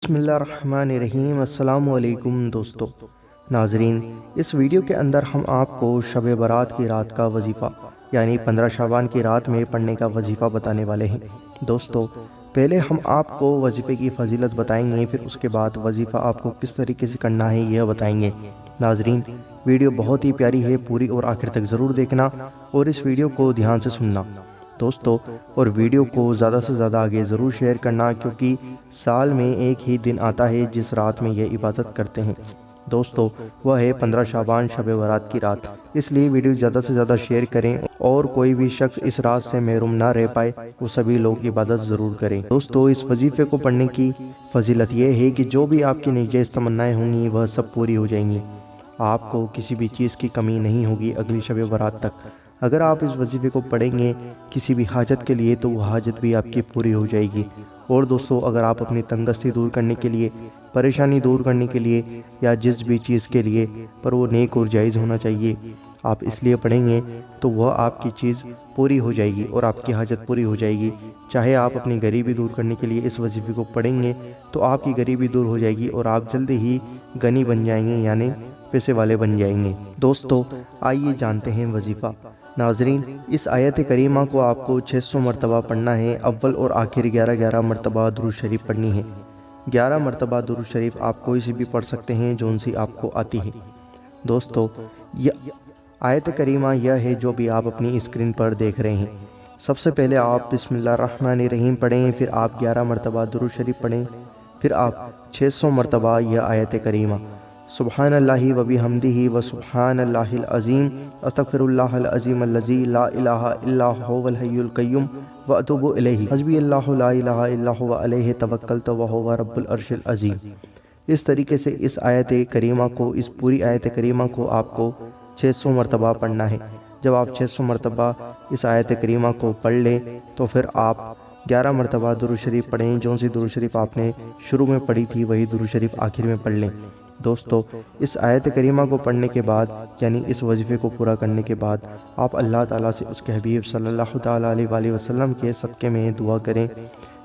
بسم اللہ الرحمن الرحیم۔ السلام علیکم دوستو ناظرین، اس ویڈیو کے اندر ہم آپ کو شب برات کی رات کا وظیفہ یعنی 15 شعبان کی رات میں پڑھنے کا وظیفہ بتانے والے ہیں۔ دوستو پہلے ہم آپ کو وظیفے کی فضیلت بتائیں گے، پھر اس کے بعد وظیفہ آپ کو کس طریقے سے کرنا ہے یہ بتائیں گے۔ ناظرین ویڈیو بہت ہی پیاری ہے، پوری اور آخر تک ضرور دیکھنا اور اس ویڈیو کو دھیان سے سننا دوستو، اور ویڈیو کو زیادہ سے زیادہ آگے ضرور شیئر کرنا، کیونکہ سال میں ایک ہی دن آتا ہے جس رات میں یہ عبادت کرتے ہیں دوستو، وہ ہے 15 شعبان شب برات کی رات۔ اس لیے ویڈیو زیادہ سے زیادہ شیئر کریں اور کوئی بھی شخص اس رات سے محروم نہ رہ پائے، وہ سبھی لوگ عبادت ضرور کریں دوستو۔ اس وظیفے کو پڑھنے کی فضیلت یہ ہے کہ جو بھی آپ کی نیجائز تمنائیں ہوں گی وہ سب پوری ہو جائیں گی، آپ کو کسی بھی چیز کی کمی نہیں ہوگی اگلی شب برات تک۔ اگر آپ اس وظیفے کو پڑھیں گے کسی بھی حاجت کے لیے تو وہ حاجت بھی آپ کی پوری ہو جائے گی۔ اور دوستو اگر آپ اپنی تنگدستی دور کرنے کے لیے، پریشانی دور کرنے کے لیے، یا جس بھی چیز کے لیے پر وہ نیک اور جائز ہونا چاہیے، آپ اس لیے پڑھیں گے تو وہ آپ کی چیز پوری ہو جائے گی اور آپ کی حاجت پوری ہو جائے گی۔ چاہے آپ اپنی غریبی دور کرنے کے لیے اس وظیفے کو پڑھیں گے تو آپ کی غریبی دور ہو جائے گی اور آپ جلد ہی غنی بن جائیں گے، یعنی پیسے والے بن جائیں گے دوستو۔ آئیے جانتے ہیں وظیفہ۔ ناظرین اس آیت کریمہ کو آپ کو 600 مرتبہ پڑھنا ہے، اول اور آخر 11 مرتبہ درود شریف پڑھنی ہے۔ 11 مرتبہ درود شریف آپ کوئی سی بھی پڑھ سکتے ہیں جون سی آپ کو آتی ہے دوستو۔ یہ آیت کریمہ یہ ہے جو بھی آپ اپنی اسکرین پر دیکھ رہے ہیں۔ سب سے پہلے آپ بسم اللہ الرحمن الرحیم پڑھیں، پھر آپ 11 مرتبہ درود شریف پڑھیں، پھر آپ 600 مرتبہ یہ آیت کریمہ سبحان اللہ و بحمدہ و سبحان اللہ العظیم استغفر اللہ العظیم الذی لا الہ الا هو الحی القیوم و اتوب الیہ حسبی اللہ لا الہ الا هو علیہ توکلت وهو رب العرش العظیم۔ اس طریقے سے اس آیت کریمہ کو، اس پوری آیت کریمہ کو آپ کو 600 مرتبہ پڑھنا ہے۔ جب آپ 600 مرتبہ اس آیت کریمہ کو پڑھ لیں تو پھر آپ 11 مرتبہ درود شریف پڑھیں، جون سی درود شریف آپ نے شروع میں پڑھی تھی وہی درود شریف آخر میں پڑھ لیں دوستو۔ اس آیت کریمہ کو پڑھنے کے بعد یعنی اس وظیفے کو پورا کرنے کے بعد آپ اللہ تعالیٰ سے اس کے حبیب صلی اللہ تعالیٰ علیہ وآلہ وسلم کے صدقے میں دعا کریں،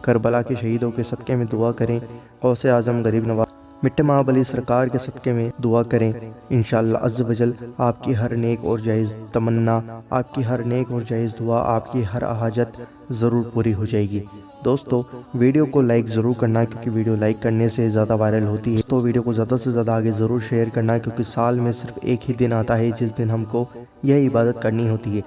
کربلا کے شہیدوں کے صدقے میں دعا کریں، غوث اعظم غریب نواز مٹھے ماں علی سرکار کے صدقے میں دعا کریں۔ انشاءاللہ عز و جل آپ کی ہر نیک اور جائز تمنا، آپ کی ہر نیک اور جائز دعا، آپ کی ہر حاجت ضرور پوری ہو جائے گی دوستو۔ ویڈیو کو لائک ضرور کرنا کیونکہ ویڈیو لائک کرنے سے زیادہ وائرل ہوتی ہے تو ویڈیو کو زیادہ سے زیادہ آگے ضرور شیئر کرنا، کیونکہ سال میں صرف ایک ہی دن آتا ہے جس دن ہم کو یہ عبادت کرنی ہوتی ہے۔